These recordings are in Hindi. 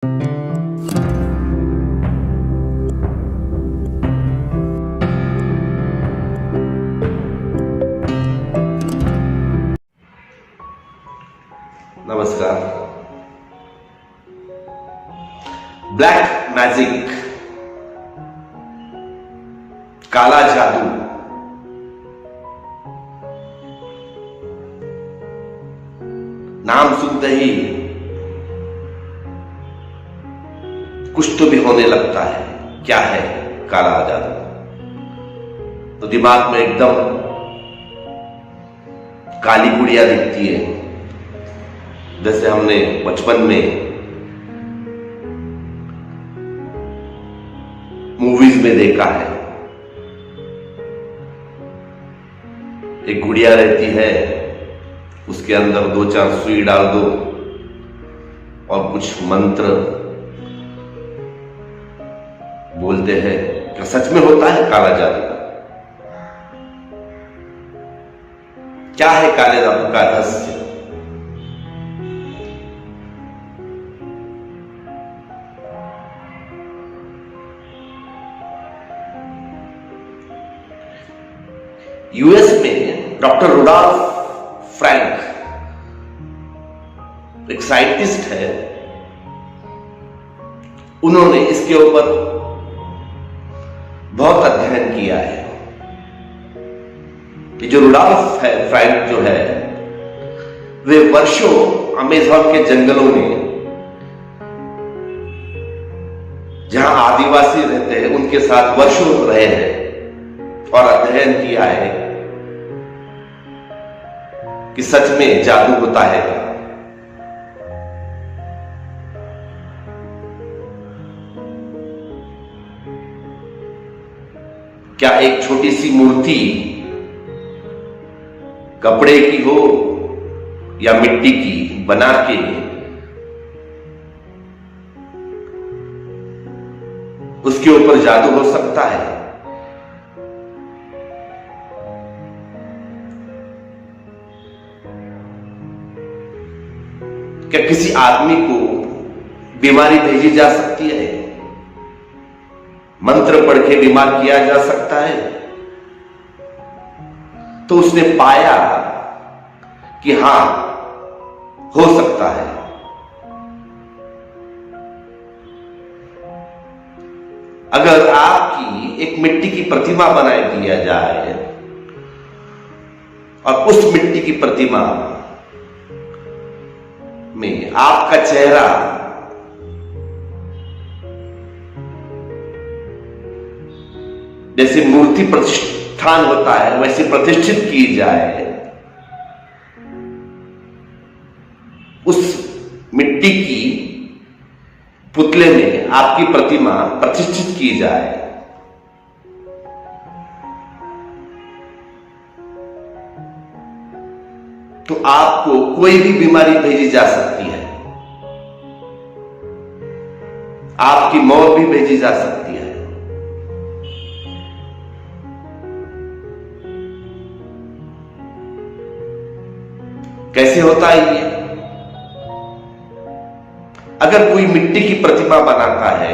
नमस्कार। ब्लैक मैजिक, काला जादू, नाम सुनते ही कुछ तो भी होने लगता है। क्या है काला जादू? तो दिमाग में एकदम काली गुड़िया दिखती है, जैसे हमने बचपन में मूवीज में देखा है। एक गुड़िया रहती है, उसके अंदर 2-4 सुई डाल दो और कुछ मंत्र बोलते हैं। क्या सच में होता है काला जादू? क्या है काले जादू का रहस्य? यूएस में डॉक्टर रुडॉल्फ फ्रैंक एक साइंटिस्ट है। उन्होंने इसके ऊपर बहुत अध्ययन किया है कि जो रुडॉल्फ फ्रैंक जो है, वे वर्षों अमेज़न के जंगलों में जहां आदिवासी रहते हैं उनके साथ वर्षों रहे हैं और अध्ययन किया है कि सच में जादू होता है क्या। क्या एक छोटी सी मूर्ति कपड़े की हो या मिट्टी की बना के उसके ऊपर जादू हो सकता है? क्या किसी आदमी को बीमारी भेजी जा सकती है? मंत्र पढ़ के बीमार किया जा सकता है? तो उसने पाया कि हां, हो सकता है। अगर आपकी एक मिट्टी की प्रतिमा बना दिया जाए और उस मिट्टी की प्रतिमा में आपका चेहरा जैसे मूर्ति प्रतिष्ठान होता है वैसे प्रतिष्ठित की जाए, उस मिट्टी की पुतले में आपकी प्रतिमा प्रतिष्ठित की जाए, तो आपको कोई भी बीमारी भेजी जा सकती है, आपकी मौत भी भेजी जा सकती है। कैसे होता है ये? अगर कोई मिट्टी की प्रतिमा बनाता है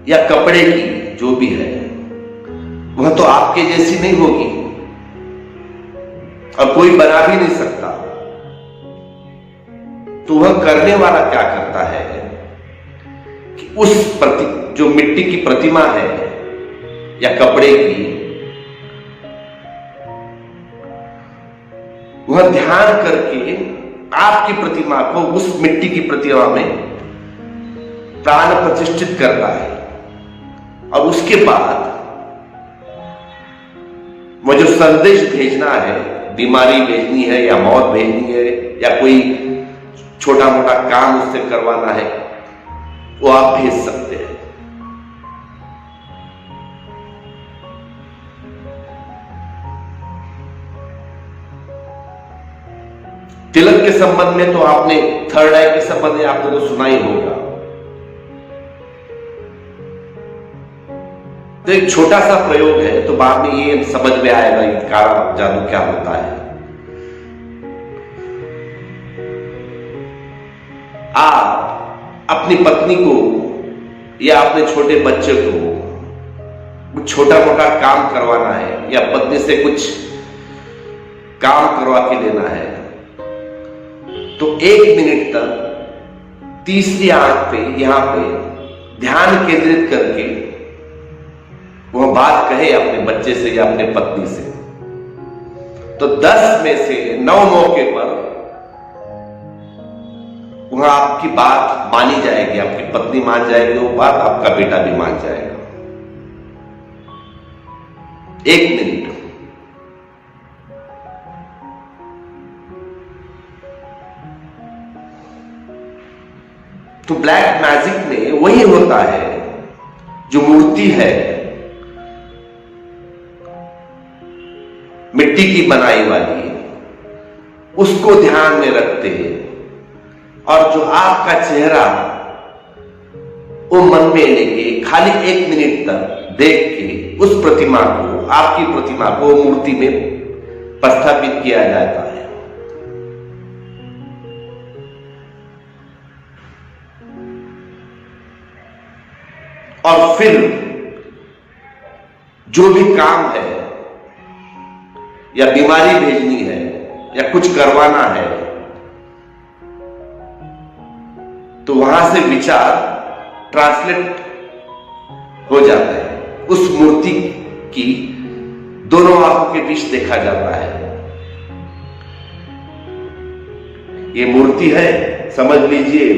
या कपड़े की, जो भी है, वह तो आपके जैसी नहीं होगी और कोई बना भी नहीं सकता। तो वह करने वाला क्या करता है कि उस जो मिट्टी की प्रतिमा है या कपड़े की, वह ध्यान करके आपकी प्रतिमा को उस मिट्टी की प्रतिमा में प्राण प्रतिष्ठित करता है और उसके बाद वह जो संदेश भेजना है, बीमारी भेजनी है या मौत भेजनी है या कोई छोटा मोटा काम उससे करवाना है, वो आप भेज सकते हैं। तिलक के संबंध में तो आपने, थर्ड आई के संबंध में आपने तो सुना ही होगा। तो एक छोटा सा प्रयोग है, तो बाद में ये समझ में आएगा ये काला जादू क्या होता है। आप अपनी पत्नी को या अपने छोटे बच्चे को कुछ छोटा मोटा काम करवाना है या पत्नी से कुछ काम करवा के लेना है, तो 1 मिनट तक तीसरी आंख पे यहां पे ध्यान केंद्रित करके वह बात कहे अपने बच्चे से या अपने पत्नी से, तो 10 में से 9 मौके पर वहां आपकी बात मानी जाएगी, आपकी पत्नी मान जाएगी वो बात, आपका बेटा भी मान जाएगा। 1 मिनट। तो ब्लैक मैजिक में वही होता है, जो मूर्ति है मिट्टी की बनाई वाली, उसको ध्यान में रखते हैं और जो आपका चेहरा वो मन में लेके खाली 1 मिनट तक देख के उस प्रतिमा को, आपकी प्रतिमा को मूर्ति में प्रस्थापित किया जाता है। और फिर जो भी काम है या बीमारी भेजनी है या कुछ करवाना है, तो वहां से विचार ट्रांसलेट हो जाता है, उस मूर्ति की दोनों आंखों के बीच देखा जाता है। ये मूर्ति है समझ लीजिए,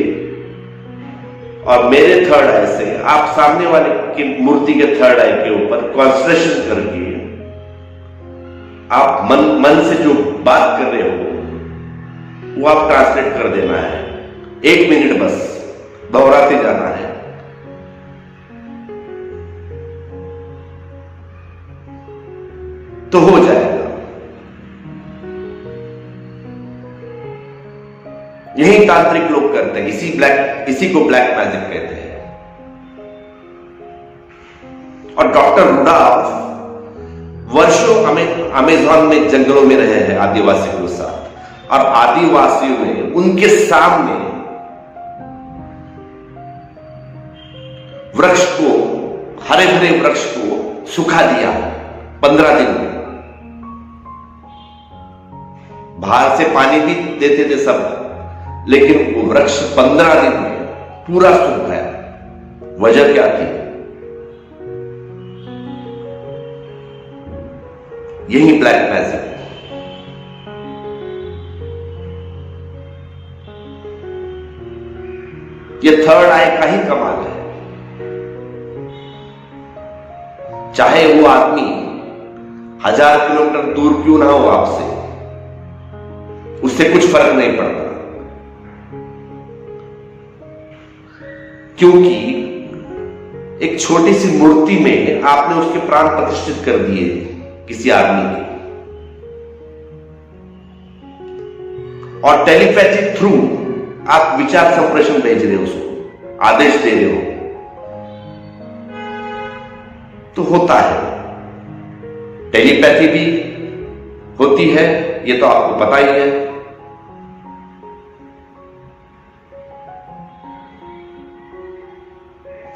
और मेरे थर्ड आई से आप सामने वाले की मूर्ति के थर्ड आई के ऊपर कॉन्सेंट्रेशन करके आप मन से जो बात कर रहे हो वो आप ट्रांसलेट कर देना है। 1 मिनट बस दोहराते जाना है। तो हो जाएगा। यही तांत्रिक लोग करते हैं, इसी को ब्लैक मैजिक कहते हैं। और डॉक्टर रुडॉल्फ वर्षों अमेज़न में जंगलों में रहे हैं आदिवासियों के साथ, और आदिवासियों ने उनके सामने वृक्ष को, हरे भरे वृक्ष को सुखा दिया 15 दिन में। बाहर से पानी भी देते थे सब, लेकिन वो वृक्ष 15 दिन में पूरा सूख गया। वजह क्या थी? यही ब्लैक मैजिक। ये थर्ड आई का ही कमाल है। चाहे वो आदमी 1000 किलोमीटर दूर क्यों ना हो आपसे, उससे कुछ फर्क नहीं पड़ता, क्योंकि एक छोटी सी मूर्ति में आपने उसके प्राण प्रतिष्ठित कर दिए किसी आदमी के, और टेलीपैथी थ्रू आप विचार संप्रेषण भेज रहे हो, उसको आदेश दे रहे हो, तो होता है। टेलीपैथी भी होती है, ये तो आपको पता ही है।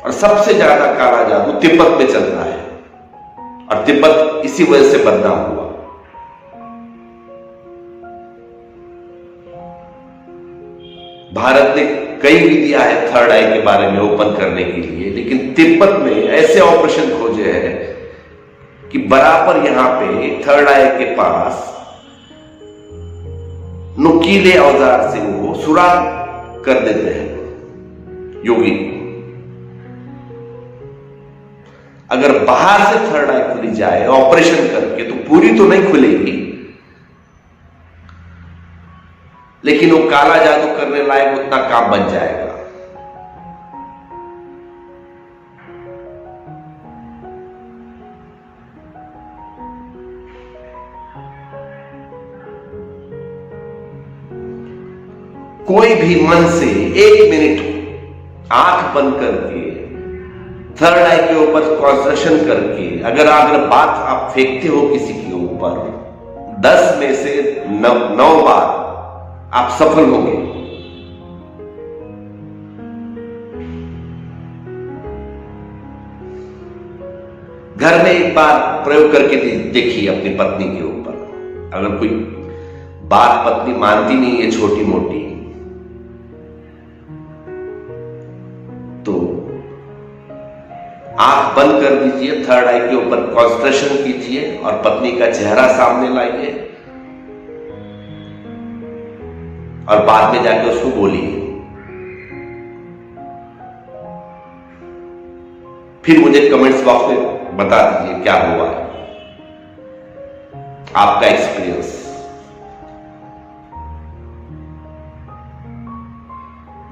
और सबसे ज्यादा काला जादू तिब्बत में चलता है, और तिब्बत इसी वजह से बदनाम हुआ। भारत ने कई विधियां है थर्ड आई के बारे में ओपन करने के लिए, लेकिन तिब्बत में ऐसे ऑपरेशन खोजे हैं कि बराबर यहां पे थर्ड आई के पास नुकीले औजार से वो सुराग कर देते हैं योगी। अगर बाहर से थर्ड आई खुली जाए ऑपरेशन करके, तो पूरी तो नहीं खुलेगी, लेकिन वो काला जादू करने लायक उतना काम बन जाएगा। कोई भी मन से 1 मिनट आंख बंद करके थर्ड आई के ऊपर कॉन्सेंट्रेशन करके अगर बात आप फेंकते हो किसी के ऊपर, 10 में से 9 बार आप सफल होंगे। घर में एक बार प्रयोग करके देखिए अपनी पत्नी के ऊपर। अगर कोई बात पत्नी मानती नहीं है छोटी मोटी, तो आंख बंद कर दीजिए, थर्ड आई के ऊपर कंसंट्रेशन कीजिए और पत्नी का चेहरा सामने लाइए और बाद में जाके उसको बोलिए। फिर मुझे कमेंट्स बॉक्स में बता दीजिए क्या हुआ है, आपका एक्सपीरियंस।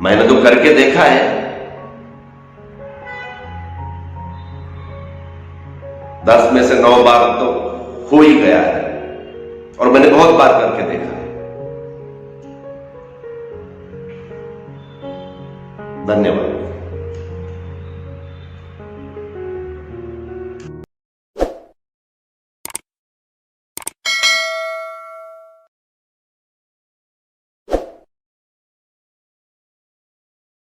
मैंने तो करके देखा है, 10 में से 9 बार तो हो ही गया है और मैंने बहुत बार करके देखा है। धन्यवाद।